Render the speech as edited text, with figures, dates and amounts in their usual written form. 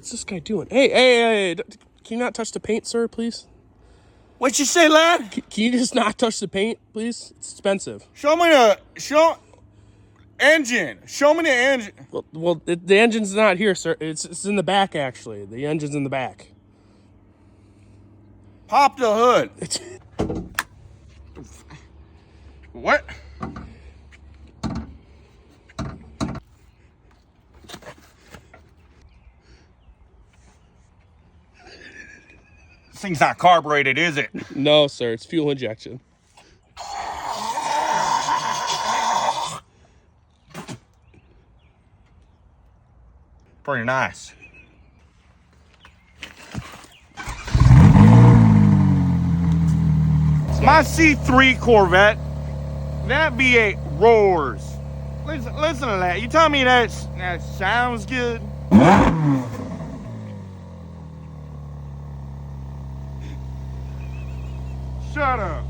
What's this guy doing? Hey, can you not touch the paint, sir, please? What you say, lad? Can you just not touch the paint, please? It's expensive. Show me the engine. Show me the engine. Well, the engine's not here, sir. It's in the back, actually. The engine's in the back. Pop the hood. What? This thing's not carbureted, is it? No, sir. It's fuel injection. Pretty nice. My C3 Corvette, that V8 roars. Listen to that. You tell me that sounds good? Shut up.